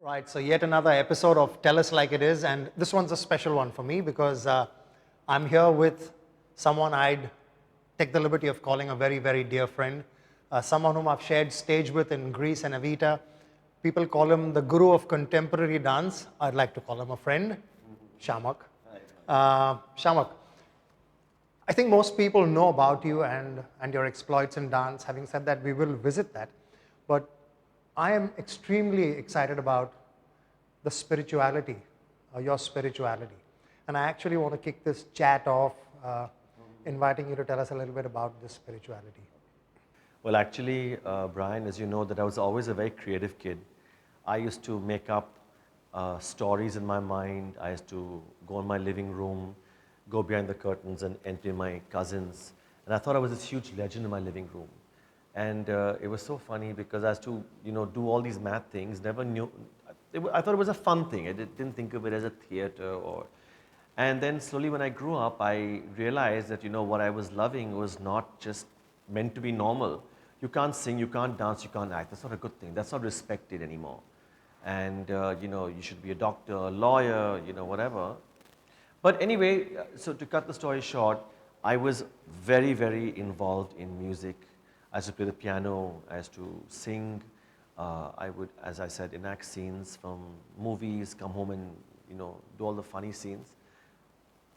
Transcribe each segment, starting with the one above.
Right, so yet another episode of Tell Us Like It Is, and this one's a special one for me because I'm here with someone I'd take the liberty of calling a very, very dear friend, someone whom I've shared stage with in Greece and Evita. People call him the guru of contemporary dance. I'd like to call him a friend, Shiamak. Shiamak, I think most people know about you and your exploits in dance. Having said that, we will visit that. But I am extremely excited about the spirituality, your spirituality. And I actually want to kick this chat off, inviting you to tell us a little bit about this spirituality. Well, actually, Brian, as you know, that I was always a very creative kid. I used to make up stories in my mind. I used to go in my living room, go behind the curtains and entertain my cousins. And I thought I was this huge legend in my living room. And it was so funny because I used to, do all these mad things. Never knew. I thought it was a fun thing. I didn't think of it as a theater or. And then slowly, when I grew up, I realized that what I was loving was not just meant to be normal. You can't sing, you can't dance, you can't act. That's not a good thing. That's not respected anymore. And you should be a doctor, a lawyer, whatever. But anyway, so to cut the story short, I was very, very involved in music. I used to play the piano, I used to sing. I would, as I said, enact scenes from movies, come home and do all the funny scenes.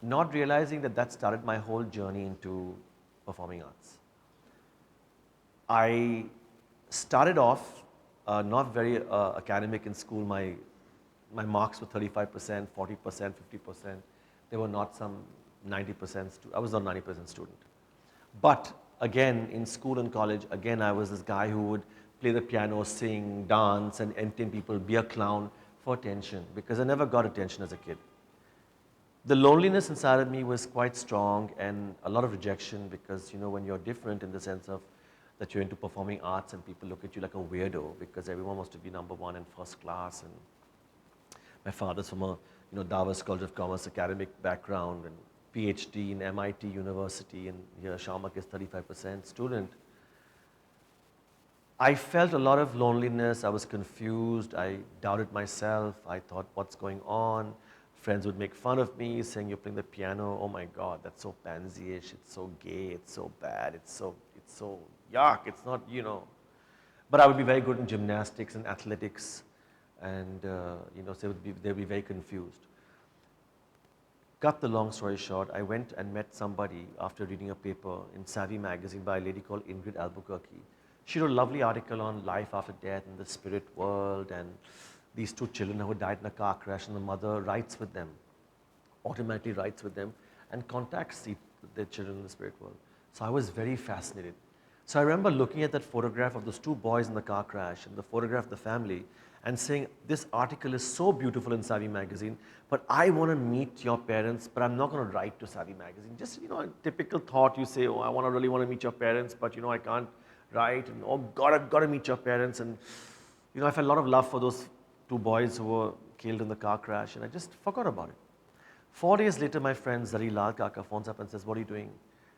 Not realizing that that started my whole journey into performing arts. I started off not very academic in school. My marks were 35%, 40%, 50%. They were not some 90% I was not 90% student. But again, in school and college, again, I was this guy who would play the piano, sing, dance, and entertain people, be a clown for attention, because I never got attention as a kid. The loneliness inside of me was quite strong, and a lot of rejection, because when you're different in the sense of that you're into performing arts and people look at you like a weirdo because everyone wants to be number one and first class. And my father's from a Davar College of Commerce academic background and PhD in MIT University, and here Shiamak is 35% student. I felt a lot of loneliness. I was confused. I doubted myself. I thought, what's going on? Friends would make fun of me, saying, you're playing the piano. Oh my God, that's so pansy-ish. It's so gay. It's so bad. It's so yuck. It's not, But I would be very good in gymnastics and athletics. And, so they'd be very confused. Cut the long story short, I went and met somebody after reading a paper in Savvy magazine by a lady called Ingrid Albuquerque. She wrote a lovely article on life after death and the spirit world, and these two children who died in a car crash, and the mother writes with them, automatically writes with them, and contacts the children in the spirit world. So I was very fascinated. So I remember looking at that photograph of those two boys in the car crash and the photograph of the family and saying, this article is so beautiful in Savvy magazine, but I want to meet your parents, but I'm not going to write to Savvy magazine. Just, a typical thought, you say, oh, I really want to meet your parents, but I can't write, and oh God, I've got to meet your parents. And I felt a lot of love for those two boys who were killed in the car crash, and I just forgot about it. 4 days later, my friend Zari Lal Kaka phones up and says, what are you doing?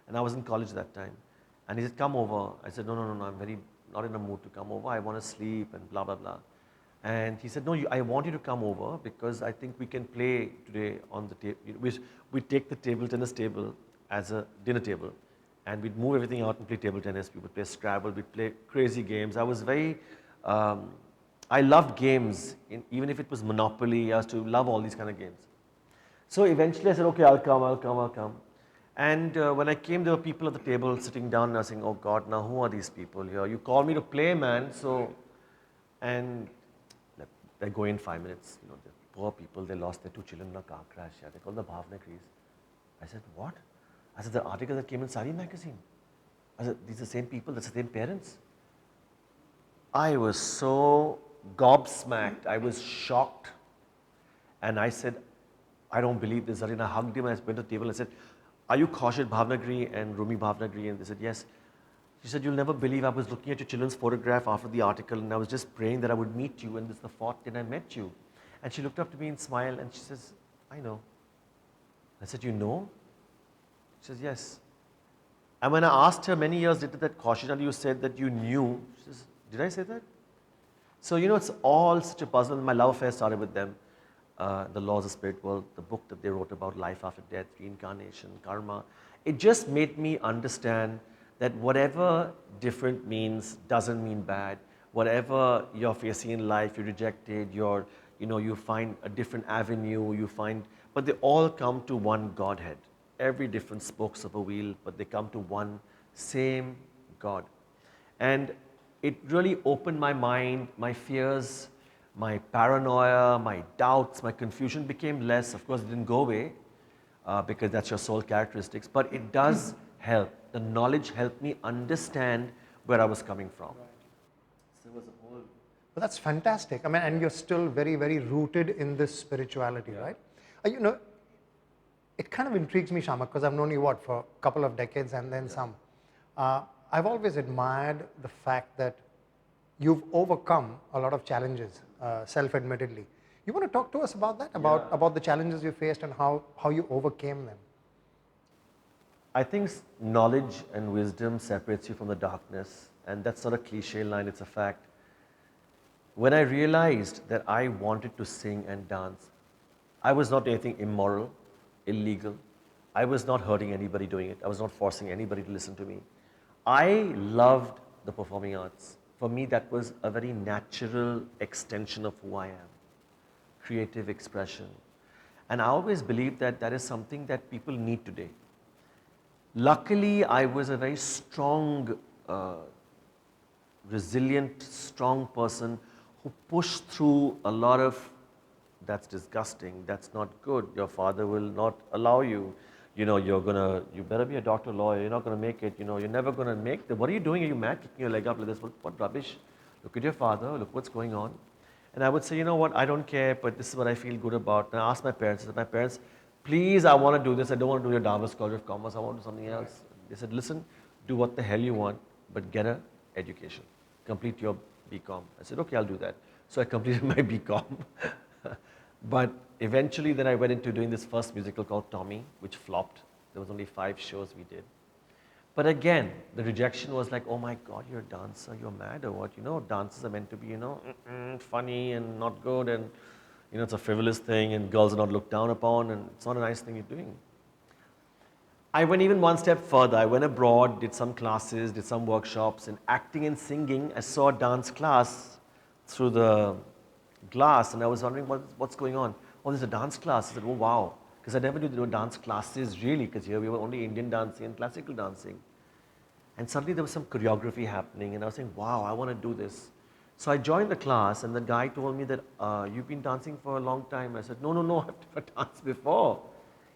And I was in college that time. And he said, come over. I said, no, I'm very not in a mood to come over. I want to sleep and blah, blah, blah. And he said, no, I want you to come over because I think we can play today on the table. We take the table tennis table as a dinner table, and we'd move everything out and play table tennis. We would play Scrabble, we'd play crazy games. I was very, I loved games, even if it was Monopoly. I used to love all these kind of games. So eventually I said, okay, I'll come. And when I came, there were people at the table sitting down, and I was saying, oh God, now who are these people here? You called me to play, man. So, and they go in 5 minutes. The poor people, they lost their two children in a car crash. Yeah, they called the Bhavnagris. I said, what? I said, the article that came in Savvy magazine. I said, these are the same people, that's the same parents. I was so gobsmacked. I was shocked. And I said, I don't believe this. And I hugged him. I went to the table and I said, are you Kaushik Bhavnagri and Rumi Bhavnagri? And they said, yes. She said, you'll never believe I was looking at your children's photograph after the article, and I was just praying that I would meet you, and this is the fourth day I met you. And she looked up to me and smiled, and she says, I know. I said, you know? She says, yes. And when I asked her many years later that, Kaushik, you said that you knew, she says, did I say that? So, it's all such a puzzle. My love affair started with them. The Laws of Spirit World, the book that they wrote about life after death, reincarnation, karma. It just made me understand that whatever different means doesn't mean bad. Whatever you're facing in life, you rejected, you find a different avenue, but they all come to one Godhead. Every different spokes of a wheel, but they come to one same God. And it really opened my mind, my fears, my paranoia, my doubts, my confusion became less. Of course, it didn't go away because that's your soul characteristics, but it does help. The knowledge helped me understand where I was coming from. So it was a whole. Well, that's fantastic. I mean, and you're still very, very rooted in this spirituality, right? It kind of intrigues me, Shiamak, because I've known you, for a couple of decades and then some. I've always admired the fact that you've overcome a lot of challenges, self-admittedly. You want to talk to us about that, about the challenges you faced and how you overcame them? I think knowledge and wisdom separates you from the darkness, and that's not a cliche line, it's a fact. When I realized that I wanted to sing and dance, I was not doing anything immoral, illegal. I was not hurting anybody doing it. I was not forcing anybody to listen to me. I loved the performing arts. For me, that was a very natural extension of who I am. Creative expression. And I always believed that that is something that people need today. Luckily, I was a very strong, resilient, strong person who pushed through a lot of, that's disgusting, that's not good, your father will not allow you, you better be a doctor, lawyer, you're not going to make it, you're never going to make it. What are you doing? Are you mad? Kicking your leg up like this? What rubbish? Look at your father, look what's going on. And I would say, you know what, I don't care, but this is what I feel good about. And I asked my parents, please, I want to do this. I don't want to do your Davos College of Commerce. I want to do something else. They said, listen, do what the hell you want, but get an education. Complete your BCom. I said, okay, I'll do that. So I completed my BCom. But eventually then I went into doing this first musical called Tommy, which flopped. There was only 5 shows we did. But again, the rejection was like, oh my God, you're a dancer, you're mad or what? Dances are meant to be, funny and not good, and it's a frivolous thing, and girls are not looked down upon, and it's not a nice thing you're doing. I went even one step further. I went abroad, did some classes, did some workshops, and acting and singing. I saw a dance class through the glass, and I was wondering what's going on. Oh, there's a dance class. I said, oh wow, because I never knew there were dance classes really, because here we were only Indian dancing and classical dancing. And suddenly there was some choreography happening, and I was saying, wow, I want to do this. So I joined the class, and the guy told me that, you've been dancing for a long time. I said, no, I've never danced before.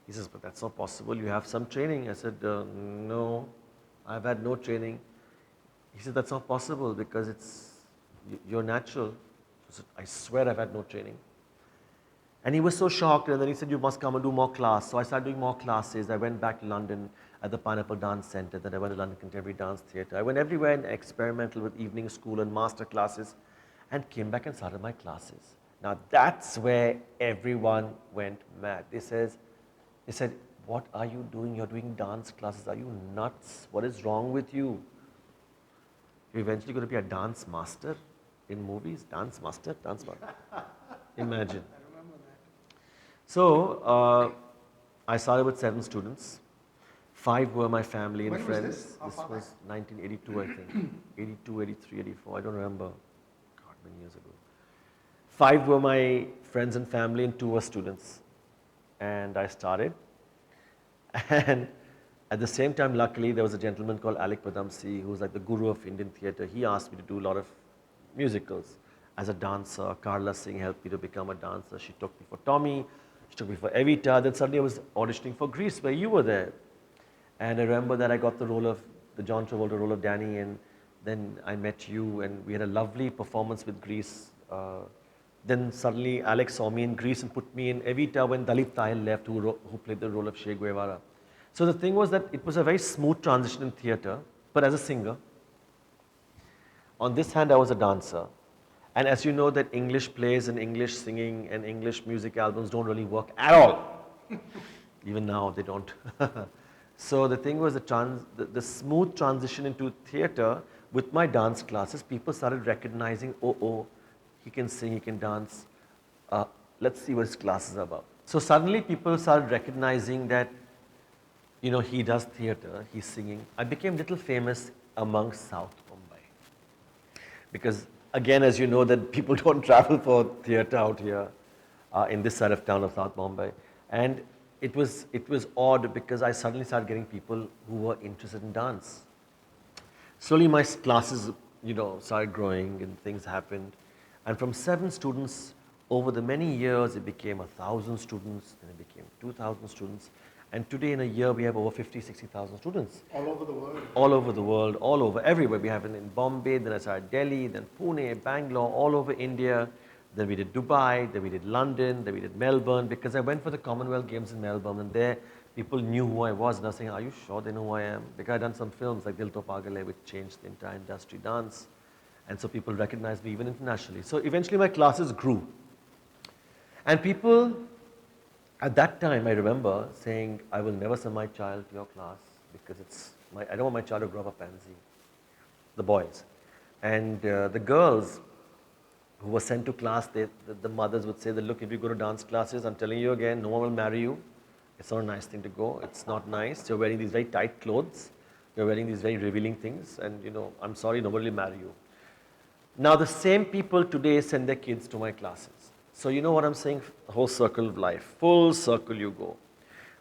He says, but that's not possible. You have some training. I said, no, I've had no training. He said, that's not possible because you're natural. I said, I swear I've had no training. And he was so shocked, and then he said, you must come and do more class. So I started doing more classes. I went back to London at the Pineapple Dance Centre. Then I went to London Contemporary Dance Theatre. I went everywhere and experimental with evening school and master classes, and came back and started my classes. Now that's where everyone went mad. They said, what are you doing? You're doing dance classes. Are you nuts? What is wrong with you? You're eventually going to be a dance master in movies? Dance master? Imagine. So, I started with 7 students. 5 were my family and when friends. Was this? This was 1982, I think. 82, 83, 84, I don't remember. God, many years ago. 5 were my friends and family, and 2 were students. And I started. And at the same time, luckily, there was a gentleman called Alec Padamsi, who was like the guru of Indian theatre. He asked me to do a lot of musicals as a dancer. Carla Singh helped me to become a dancer. She took me for Tommy. She took me for Evita. Then suddenly I was auditioning for Grease, where you were there. And I remember that I got the John Travolta role of Danny, and then I met you, and we had a lovely performance with Grease. Then suddenly Alex saw me in Greece and put me in Evita when Dalit Tahil left, who played the role of Che Guevara. So the thing was that it was a very smooth transition in theatre, but as a singer. On this hand, I was a dancer. And as you know, that English plays and English singing and English music albums don't really work at all. Even now, they don't. So the thing was the smooth transition into theatre with my dance classes. People started recognizing, oh, he can sing, he can dance. Let's see what his classes are about. So suddenly people started recognizing that, you know, he does theater, he's singing. I became little famous amongst South Mumbai. Because again, as you know, that people don't travel for theater out here in this side of town of South Mumbai. And it was odd because I suddenly started getting people who were interested in dance. Slowly my classes, you know, started growing and things happened. And from 7 students, over the many years, it became 1,000 students, then it became 2,000 students. And today in a year, we have over 50, 60,000 students. All over the world. All over the world, all over, everywhere. We have it in Bombay, then I started Delhi, then Pune, Bangalore, all over India. Then we did Dubai, then we did London, then we did Melbourne, because I went for the Commonwealth Games in Melbourne, and there people knew who I was, and I was saying, are you sure they know who I am? Because I'd done some films like Dil To Pagal Hai, which changed the entire industry dance. And so people recognized me even internationally. So eventually my classes grew. And people, at that time, I remember saying, I will never send my child to your class because I don't want my child to grow up a pansy. The boys. And the girls who were sent to class, the mothers would say that, look, if you go to dance classes, I'm telling you again, no one will marry you. It's not a nice thing to go. It's not nice. You're wearing these very tight clothes. You're wearing these very revealing things. And, you know, I'm sorry, nobody will marry you. Now, the same people today send their kids to my classes. So you know what I'm saying? Whole circle of life. Full circle you go.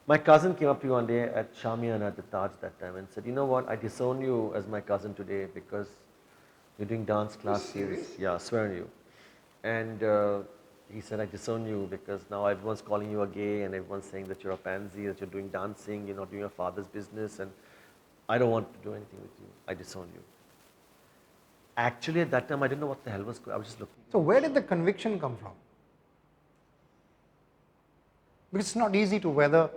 My cousin came up to me one day at Shamiana at the Taj that time and said, you know what? I disown you as my cousin today because you're doing dance class series. Yeah, I swear on you. And he said, I disown you because now everyone's calling you a gay and everyone's saying that you're a pansy, that you're doing dancing, you're not doing your father's business, and I don't want to do anything with you. I disown you. Actually, at that time, I didn't know what the hell was going on. I was just looking. So where did the conviction come from? Because it's not easy to weather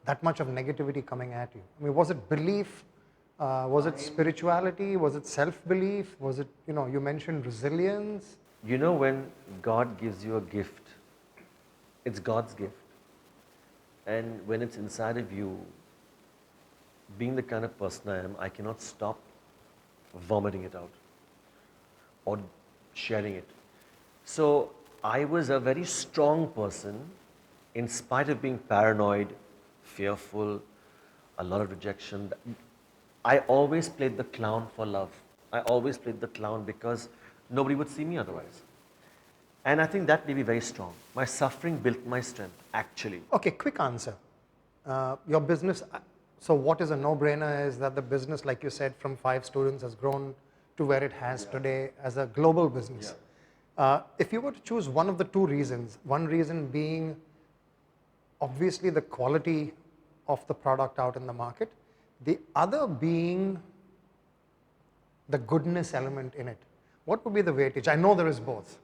that much of negativity coming at you. I mean, was it belief? Was it spirituality? Was it self-belief? Was it, you know, you mentioned resilience? You know, when God gives you a gift, it's God's gift. And when it's inside of you, being the kind of person I am, I cannot stop vomiting it out or sharing it. So I was a very strong person in spite of being paranoid, fearful, a lot of rejection. I always played the clown for love. I always played the clown because nobody would see me otherwise. And I think that made me very strong. My suffering built my strength, actually. Okay, quick answer. Your business, so what is a no-brainer is that the business, like you said, from 5 students has grown to where it has today as a global business. If you were to choose one of the 2 reasons, one reason being obviously the quality of the product out in the market, the other being the goodness element in it, what would be the weightage? I know there is both.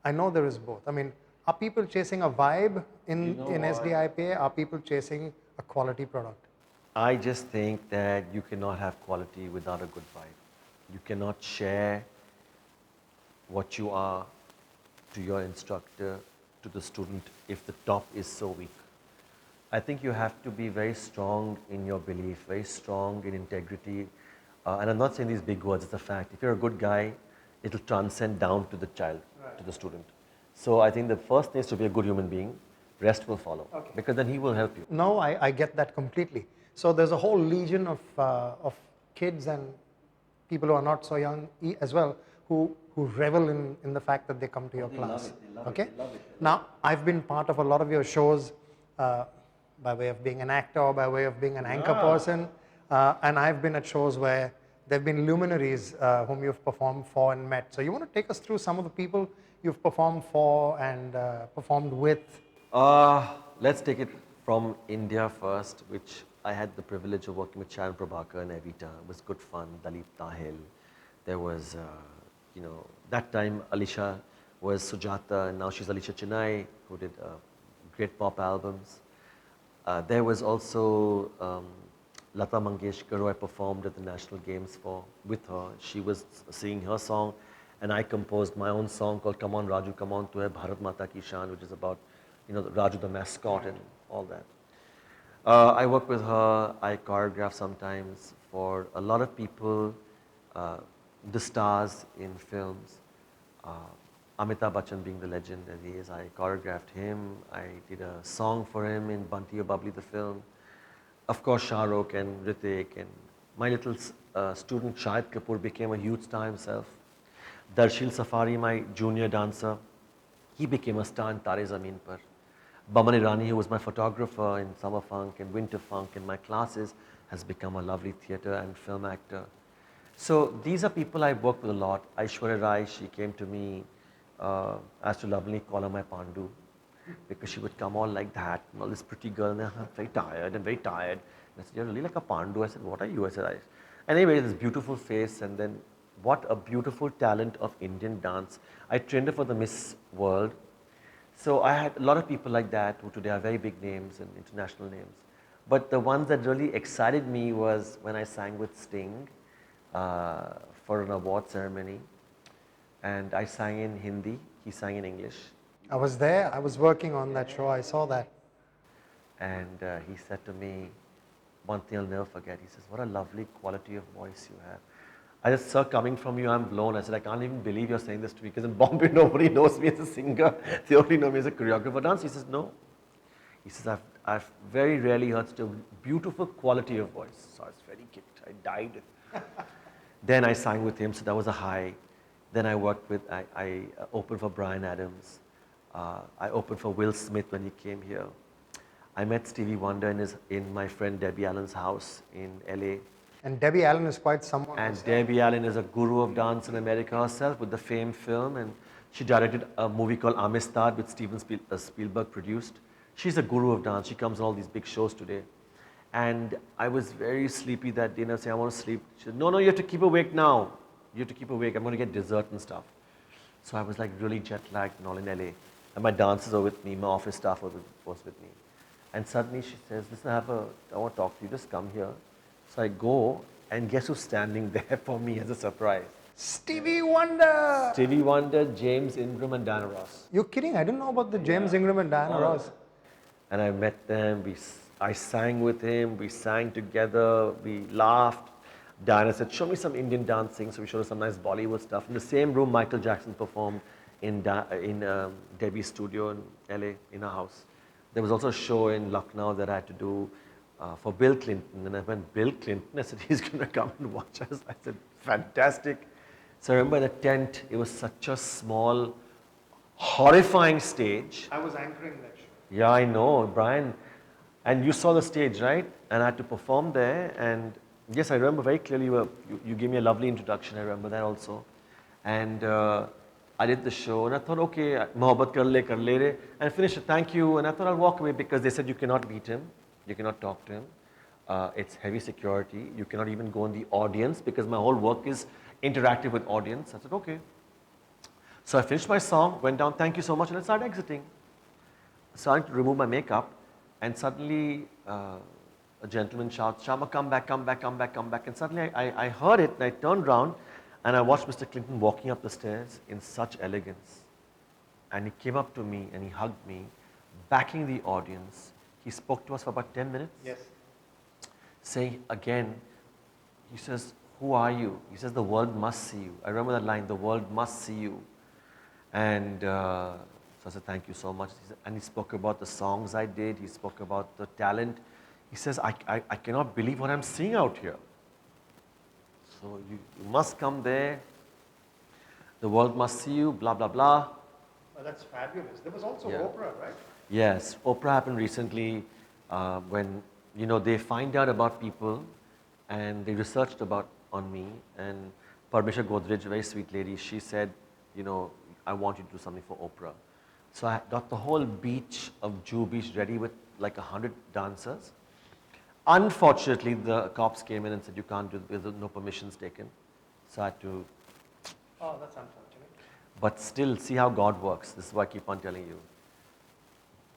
I know there is both. I mean, are people chasing a vibe in SDIPA? Are people chasing a quality product? I just think that you cannot have quality without a good vibe. You cannot share what you are to your instructor, to the student, if the top is so weak. I think you have to be very strong in your belief, very strong in integrity. And I'm not saying these big words, it's a fact. If you're a good guy, it'll transcend down to the child, to the student. So I think the first thing is to be a good human being, rest will follow, because then he will help you. No, I get that completely. So there's a whole legion of kids and people who are not so young as well who revel in the fact that they come to your class. Okay? Now, I've been part of a lot of your shows by way of being an actor, by way of being an anchor person, and I've been at shows where there have been luminaries whom you've performed for and met. So you want to take us through some of the people you've performed for and performed with? Let's take it from India first, which I had the privilege of working with Sharon Prabhakar and Evita. It was good fun. Dalip Tahil. There was, you know, that time Alisha was Sujata, and now she's Alisha Chennai, who did great pop albums. There was also Lata Mangeshkar, who I performed at the National Games with her. She was singing her song, and I composed my own song called Come On Raju, Come On Tu Hai Bharat Mata Ki Shaan, which is about, you know, Raju the mascot and all that. I work with her, I choreograph sometimes for a lot of people, the stars in films. Amitabh Bachchan being the legend that he is, I choreographed him. I did a song for him in Bunty or Bubbly, the film. Of course, Shah Rukh and Hrithik, and my little student Shahid Kapoor became a huge star himself. Darshil Safari, my junior dancer, he became a star in Tare Zameen Par. Baman Irani, who was my photographer in Summer Funk and Winter Funk in my classes, has become a lovely theatre and film actor. So these are people I work with a lot. Aishwarya Rai, she came to me, I used to lovingly call her my Pandu, because she would come all like that, and all this pretty girl, and I'm very tired and very tired. And I said, you're really like a Pandu. I said, what are you? I said, anyway, this beautiful face, and then what a beautiful talent of Indian dance. I trained her for the Miss World. So I had a lot of people like that who today are very big names and international names. But the ones that really excited me was when I sang with Sting for an award ceremony. And I sang in Hindi, he sang in English. I was there. I was working on that show. I saw that. And he said to me, one thing I'll never forget, he says, what a lovely quality of voice you have. I said, sir, coming from you, I'm blown. I said, I can't even believe you're saying this to me, because in Bombay, nobody knows me as a singer. They only know me as a choreographer dance. He says, no. He says, I've very rarely heard such a beautiful quality of voice. So I was very kicked. I died. Then I sang with him, so that was a high. Then I worked with, I opened for Brian Adams. I opened for Will Smith when he came here. I met Stevie Wonder in my friend Debbie Allen's house in LA. And Debbie Allen is quite someone. And Debbie Allen is a guru of dance in America herself with the Fame film, and she directed a movie called Amistad, which Steven Spielberg produced. She's a guru of dance. She comes on all these big shows today. And I was very sleepy that day, and I said, I want to sleep. She said, no, you have to keep awake now. You have to keep awake. I'm going to get dessert and stuff. So I was like really jet lagged and all in LA. And my dancers were with me, my office staff was with me. And suddenly she says, listen, I want to talk to you, just come here. So I go, and guess who's standing there for me as a surprise? Stevie Wonder! Stevie Wonder, James Ingram, and Diana Ross. You're kidding? I didn't know about the James Ingram and Diana Ross. And I met them, I sang with him, we sang together, we laughed. Diana said, show me some Indian dancing, so we showed her some nice Bollywood stuff. In the same room, Michael Jackson performed in Debbie's studio in LA, in our house. There was also a show in Lucknow that I had to do for Bill Clinton. And I went, Bill Clinton? I said, he's going to come and watch us. I said, fantastic. So I remember the tent, it was such a small, horrifying stage. I was anchoring that show. Yeah, I know, Brian. And you saw the stage, right? And I had to perform there. And yes, I remember very clearly, you gave me a lovely introduction. I remember that also. And I did the show, and I thought, okay, mohabbat kar le re, and finished it, thank you. And I thought I'll walk away, because they said you cannot meet him, you cannot talk to him. It's heavy security. You cannot even go in the audience, because my whole work is interactive with audience. I said, okay. So I finished my song, went down, thank you so much, and I started exiting. Starting to remove my makeup, and suddenly a gentleman shouts, Shiamak, come back, come back, come back, come back. And suddenly I heard it, and I turned around, and I watched Mr. Clinton walking up the stairs in such elegance. And he came up to me, and he hugged me, backing the audience. He spoke to us for about 10 minutes. Yes. Saying again, he says, who are you? He says, the world must see you. I remember that line, the world must see you. And so I said, thank you so much. And he spoke about the songs I did. He spoke about the talent. He says, I cannot believe what I'm seeing out here. So you must come there. The world must see you, blah, blah, blah. Oh, that's fabulous. There was also Yeah. Oprah, right? Yes, Oprah happened recently when, they find out about people, and they researched on me, and Parmesha Godrej, a very sweet lady, she said, I want you to do something for Oprah. So I got the whole beach of Jew Beach ready with like 100 dancers. Unfortunately, the cops came in and said, you can't do it, there's no permissions taken. So I had to... Oh, that's unfortunate. But still, see how God works. This is what I keep on telling you.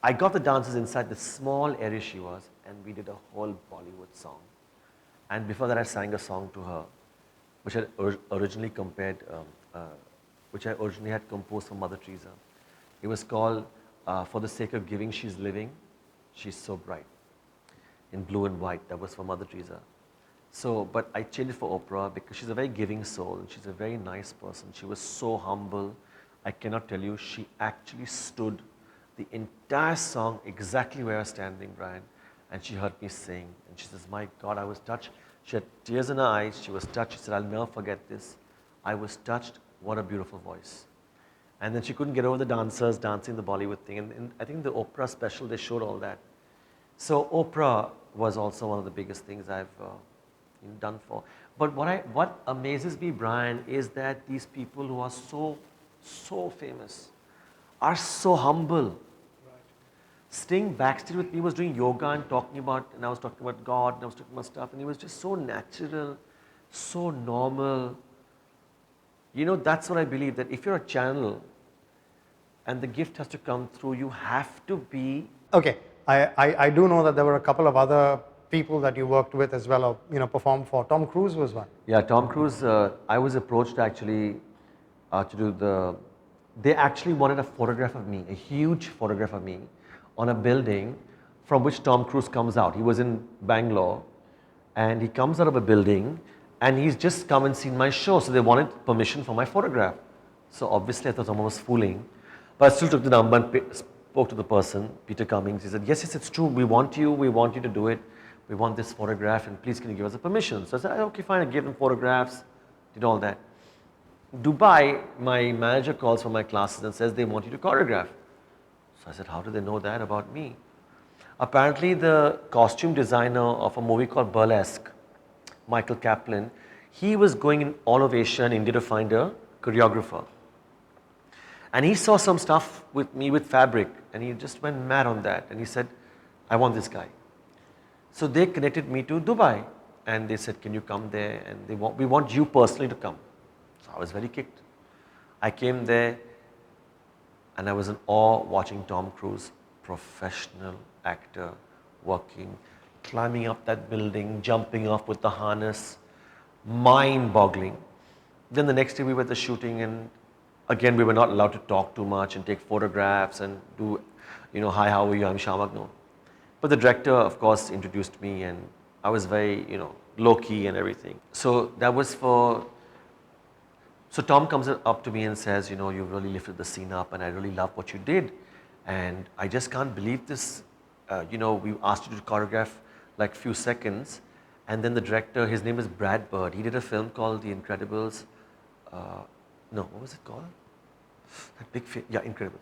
I got the dancers inside the small area she was, and we did a whole Bollywood song. And before that, I sang a song to her, which I originally had composed for Mother Teresa. It was called, For the Sake of Giving, She's Living, She's So Bright. In blue and white, that was for Mother Teresa. So, but I changed it for Oprah because she's a very giving soul, and she's a very nice person. She was so humble, I cannot tell you, she actually stood the entire song exactly where I was standing, Brian, and she heard me sing. And she says, my God, I was touched. She had tears in her eyes. She was touched. She said, I'll never forget this. I was touched. What a beautiful voice. And then she couldn't get over the dancers dancing the Bollywood thing. And I think the Oprah special, they showed all that. So Oprah was also one of the biggest things I've done for. But what amazes me, Brian, is that these people who are so famous are so humble. Right. Sting backstage with me was doing yoga and I was talking about God, and I was talking about stuff, and he was just so natural, so normal. You know, that's what I believe, that if you're a channel and the gift has to come through, you have to be. Okay, I do know that there were a couple of other people that you worked with as well, or performed for. Tom Cruise was one. Yeah, Tom Cruise. I was approached actually to do they actually wanted a photograph of me, a huge photograph of me on a building from which Tom Cruise comes out. He was in Bangalore and he comes out of a building and he's just come and seen my show. So they wanted permission for my photograph. So obviously I thought someone was fooling, but I still took the number and spoke to the person, Peter Cummings. He said, yes, it's true. We want you to do it. We want this photograph and please can you give us a permission? So I said, okay, fine. I gave them photographs, did all that. Dubai, my manager calls for my classes and says they want you to choreograph. So I said, how do they know that about me? Apparently the costume designer of a movie called Burlesque, Michael Kaplan, he was going in all of Asia and India to find a choreographer. And he saw some stuff with me with fabric and he just went mad on that and he said, I want this guy. So they connected me to Dubai and they said, can you come there? And we want you personally to come. So I was very kicked. I came there and I was in awe watching Tom Cruise, professional actor, working, climbing up that building, jumping off with the harness, mind-boggling. Then the next day we were at the shooting and again we were not allowed to talk too much and take photographs and do, hi, how are you, I'm Shiamak. No. But the director, of course, introduced me and I was very, low-key and everything. So that was so Tom comes up to me and says, you really lifted the scene up and I really love what you did. And I just can't believe this. We asked you to choreograph like few seconds. And then the director, his name is Brad Bird. He did a film called The Incredibles. What was it called? That big film, yeah, Incredibles.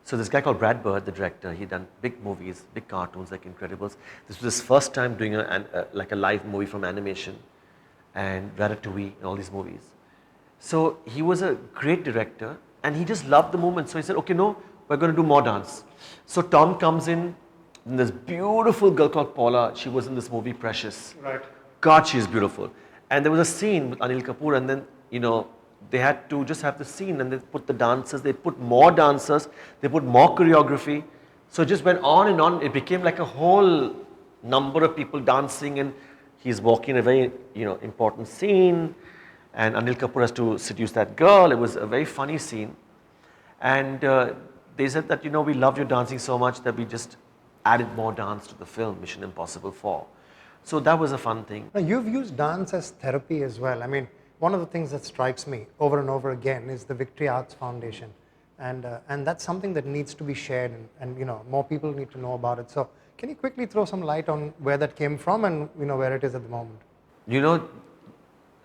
So this guy called Brad Bird, the director, he'd done big movies, big cartoons like Incredibles. This was his first time doing like a live movie from animation and Ratatouille and all these movies. So he was a great director and he just loved the moment. So he said, okay, no, we're going to do more dance. So Tom comes in, and this beautiful girl called Paula, she was in this movie Precious. Right. God, she's beautiful. And there was a scene with Anil Kapoor and then, they had to just have the scene and they put the dancers, they put more dancers, they put more choreography. So it just went on and on. It became like a whole number of people dancing and he's walking in a very, important scene and Anil Kapoor has to seduce that girl. It was a very funny scene. And they said that, we loved your dancing so much that we just added more dance to the film, Mission Impossible 4. So that was a fun thing. Now, you've used dance as therapy as well. I mean, one of the things that strikes me over and over again is the Victory Arts Foundation. And that's something that needs to be shared and more people need to know about it. So can you quickly throw some light on where that came from and where it is at the moment?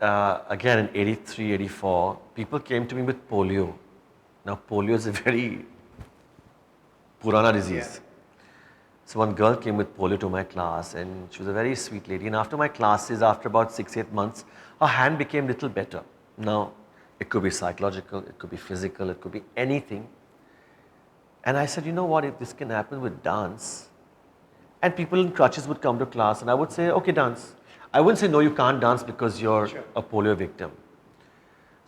Again in 83, 84, people came to me with polio. Now polio is a very purana disease. Yeah. So one girl came with polio to my class and she was a very sweet lady. And after my classes, after about 6-8 months, her hand became a little better. Now, it could be psychological, it could be physical, it could be anything. And I said, you know what, if this can happen with dance, and people in crutches would come to class and I would say, okay, dance. I wouldn't say, no, you can't dance because you're a polio victim.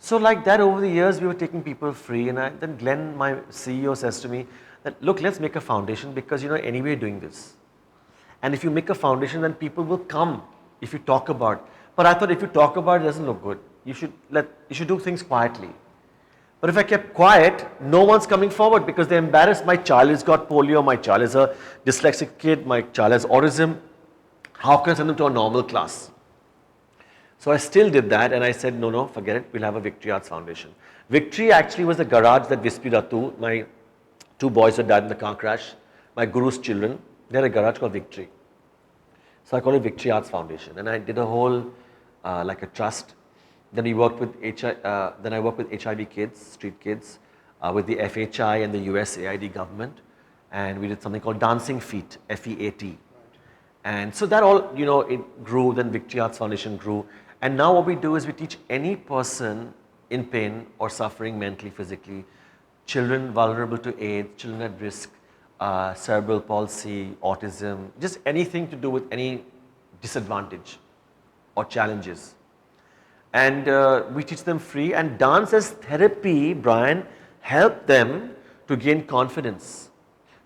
So like that over the years, we were taking people free and then Glenn, my CEO, says to me that, look, let's make a foundation because anyway you're doing this. And if you make a foundation, then people will come if you talk about it. But I thought if you talk about it, it doesn't look good. You should do things quietly. But if I kept quiet, no one's coming forward because they're embarrassed. My child has got polio, my child is a dyslexic kid, my child has autism. How can I send them to a normal class? So I still did that, and I said, no, forget it, we'll have a Victory Arts Foundation. Victory actually was the garage that Vispy Ratu, my 2 boys who died in the car crash, my guru's children, they had a garage called Victory. So I called it Victory Arts Foundation, and I did a whole, like a trust. Then we worked with then I worked with HIV kids, street kids, with the FHI and the USAID government, and we did something called Dancing Feet, FEAT. Right. And so that all, it grew, then Victory Arts Foundation grew. And now what we do is we teach any person in pain or suffering mentally, physically, children vulnerable to AIDS, children at risk, cerebral palsy, autism, just anything to do with any disadvantage or challenges. And we teach them free, and dance as therapy, Brian, help them to gain confidence.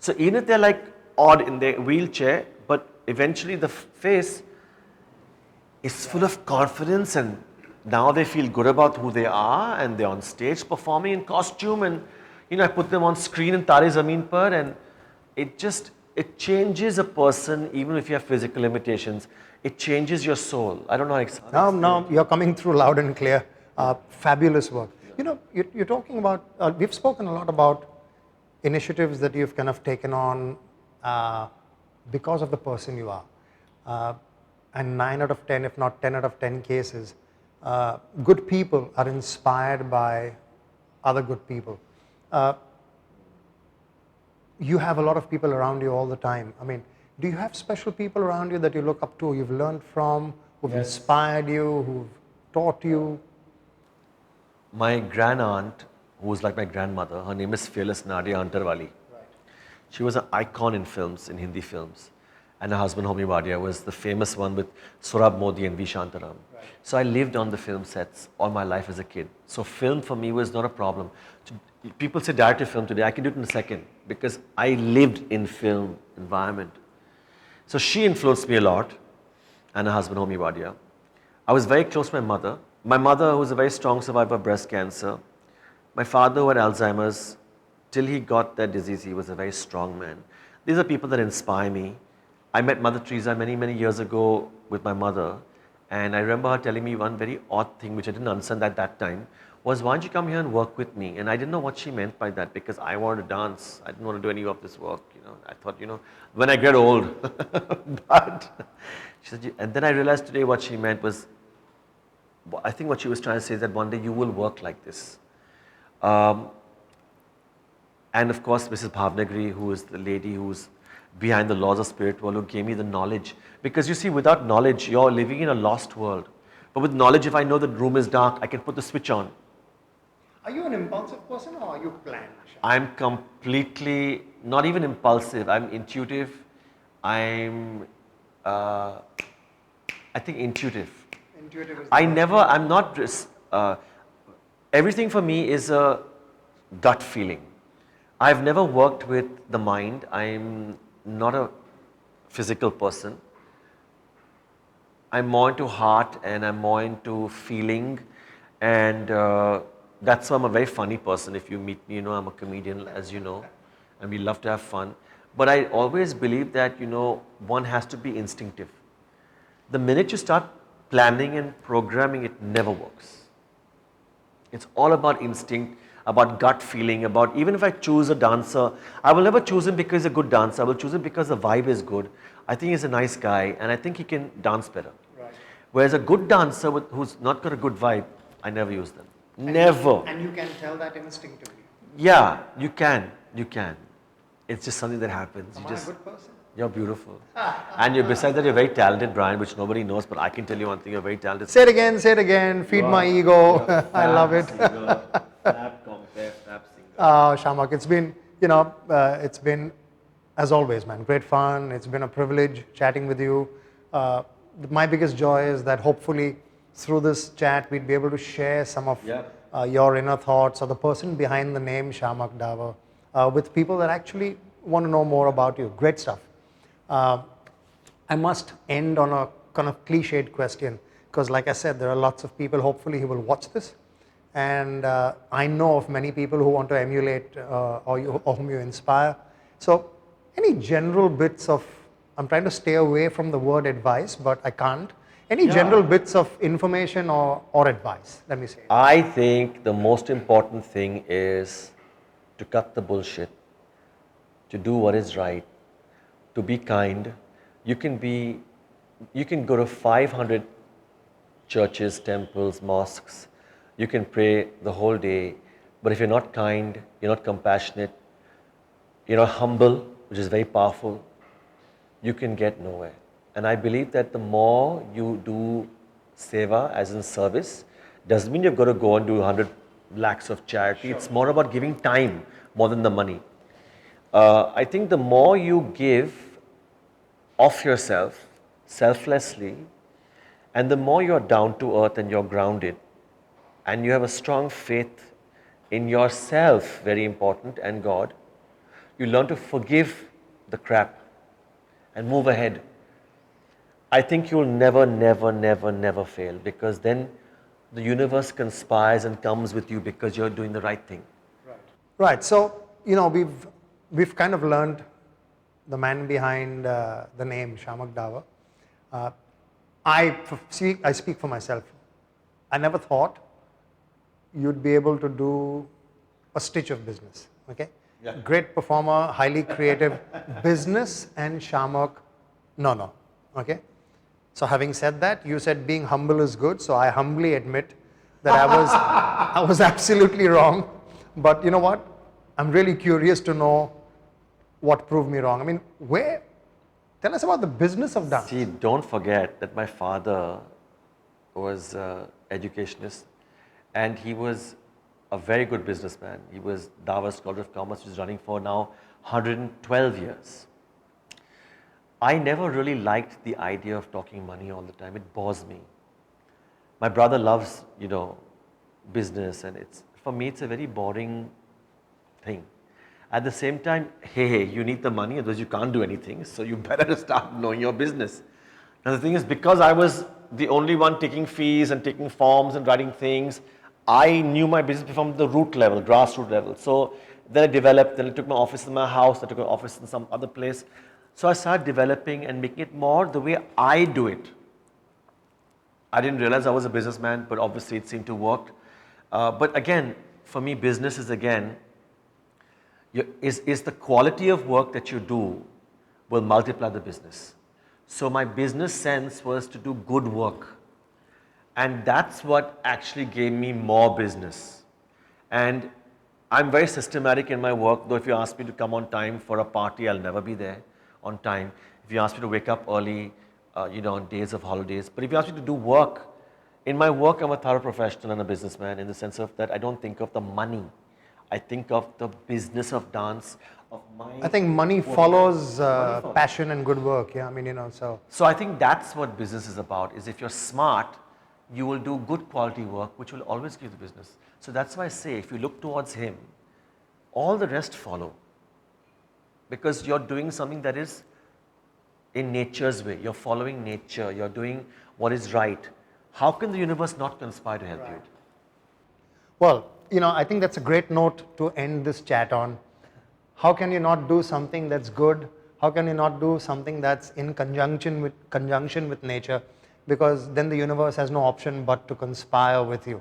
So even if they're like odd in their wheelchair, but eventually the face is full of confidence, and now they feel good about who they are, and they're on stage performing in costume, and I put them on screen in Tare Zameen Par, and it changes a person. Even if you have physical limitations, it changes your soul. I don't know how No, you're coming through loud and clear. Fabulous work. You're talking about, we've spoken a lot about initiatives that you've kind of taken on because of the person you are. And 9 out of 10, if not 10 out of 10 cases, good people are inspired by other good people. You have a lot of people around you all the time. I mean, do you have special people around you that you look up to, you've learned from, who've inspired you, who've taught you? My grand-aunt, who was like my grandmother, her name is Fearless Nadia Antarwali. Right. She was an icon in films, in Hindi films. And her husband, Homi Wadia, was the famous one with Surab Modi and V. Shantaram. Right. So I lived on the film sets all my life as a kid. So film for me was not a problem. People say director film today, I can do it in a second because I lived in film environment. So she influenced me a lot, and her husband, Homi Wadia. I was very close to my mother. My mother, who was a very strong survivor of breast cancer. My father, who had Alzheimer's. Till he got that disease, he was a very strong man. These are people that inspire me. I met Mother Teresa many, many years ago with my mother, and I remember her telling me one very odd thing which I didn't understand at that time, was why don't you come here and work with me? And I didn't know what she meant by that because I wanted to dance. I didn't want to do any of this work, I thought, when I get old. But she said, and then I realized today what she meant was, I think what she was trying to say is that one day you will work like this. And of course, Mrs. Bhavnagri, who is the lady who's behind the laws of spirit world, who gave me the knowledge. Because you see, without knowledge, you're living in a lost world. But with knowledge, if I know the room is dark, I can put the switch on. Are you an impulsive person or are you planned? I'm completely, not even impulsive, I'm intuitive. I'm, I think intuitive. Intuitive is I'm not, everything for me is a gut feeling. I've never worked with the mind. I'm not a physical person. I'm more into heart and I'm more into feeling, and that's why I'm a very funny person. If you meet me, I'm a comedian, as you know, and we love to have fun. But I always believe that, one has to be instinctive. The minute you start planning and programming, it never works. It's all about instinct, about gut feeling, about even if I choose a dancer, I will never choose him because he's a good dancer. I will choose him because the vibe is good. I think he's a nice guy and I think he can dance better. Right. Whereas a good dancer who's not got a good vibe, I never use them. Never. And you can tell that instinctively. Yeah, you can. It's just something that happens. Am I a good person? You're beautiful. And besides that, you're very talented, Brian, which nobody knows, but I can tell you one thing, you're very talented. Say it again, feed my ego. I love it. Shiamak, it's been, as always, man, great fun. It's been a privilege chatting with you. My biggest joy is that hopefully through this chat, we'd be able to share some of your inner thoughts or the person behind the name Shiamak Davar with people that actually want to know more about you. Great stuff. I must end on a kind of cliched question because, like I said, there are lots of people hopefully who will watch this. And I know of many people who want to emulate or whom you inspire. So any general bits of, I'm trying to stay away from the word advice, but I can't. Any general bits of information or advice, let me say. I think the most important thing is to cut the bullshit, to do what is right, to be kind. You can go to 500 churches, temples, mosques. You can pray the whole day, but if you're not kind, you're not compassionate, you're not humble, which is very powerful, you can get nowhere. And I believe that the more you do seva, as in service, doesn't mean you've got to go and do 100 lakhs of charity. It's more about giving time more than the money. I think the more you give of yourself, selflessly, and the more you're down to earth and you're grounded, and you have a strong faith in yourself, very important, and God, you learn to forgive the crap and move ahead. I think you'll never fail, because then the universe conspires and comes with you because you're doing the right thing. Right. So, we've kind of learned the man behind the name Shiamak Davar. I speak for myself. I never thought you'd be able to do a stitch of business. Okay. Yeah. Great performer, highly creative, business and Shiamak, no. Okay. So having said that, you said being humble is good. So I humbly admit that I was absolutely wrong. But you know what? I'm really curious to know what proved me wrong. I mean, tell us about the business of dance. See, don't forget that my father was an educationist, and he was a very good businessman. He was Davar College of Commerce, which is running for now 112 years. I never really liked the idea of talking money all the time. It bores me. My brother loves, business, and for me, it's a very boring thing. At the same time, hey, you need the money, otherwise you can't do anything, so you better start knowing your business. Now the thing is, because I was the only one taking fees and taking forms and writing things, I knew my business from the root level, grassroots level. So then I developed, then I took my office in my house, I took an office in some other place. So I started developing and making it more the way I do it. I didn't realize I was a businessman, but obviously it seemed to work. But again, for me, business is is the quality of work that you do will multiply the business. So my business sense was to do good work. And that's what actually gave me more business. And I'm very systematic in my work, though if you ask me to come on time for a party, I'll never be there on time. If you ask me to wake up early, on days of holidays. But if you ask me to do work, in my work, I'm a thorough professional and a businessman, in the sense of that I don't think of the money. I think of the business of dance, of my... I think money follows passion and good work. Yeah, I mean, so... So I think that's what business is about, is if you're smart, you will do good quality work, which will always give the business. So that's why I say, if you look towards him, all the rest follow. Because you're doing something that is in nature's way. You're following nature. You're doing what is right. How can the universe not conspire to help you? Well, I think that's a great note to end this chat on. How can you not do something that's good? How can you not do something that's in conjunction with nature? Because then the universe has no option but to conspire with you.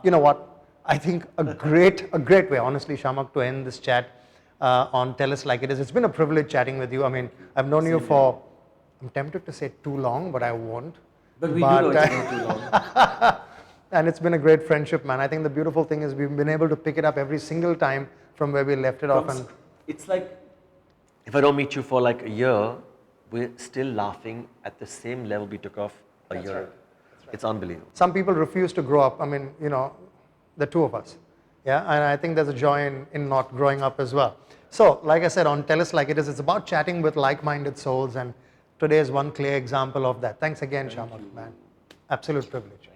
You know what? I think a great way, honestly, Shiamak, to end this chat on Tell Us Like It Is. It's been a privilege chatting with you. I mean, I've known you for, I'm tempted to say too long, but I won't. But we do know it's not too long. And it's been a great friendship, man. I think the beautiful thing is we've been able to pick it up every single time from where we left it off. And it's like, if I don't meet you for like a year, we're still laughing at the same level we took off a year. Right. It's unbelievable. Some people refuse to grow up. I mean, the two of us. Yeah, and I think there's a joy in not growing up as well. So, like I said, on Tell Us Like It Is, it's about chatting with like-minded souls, and today is one clear example of that. Thanks again, Shiamak, man. Absolute privilege.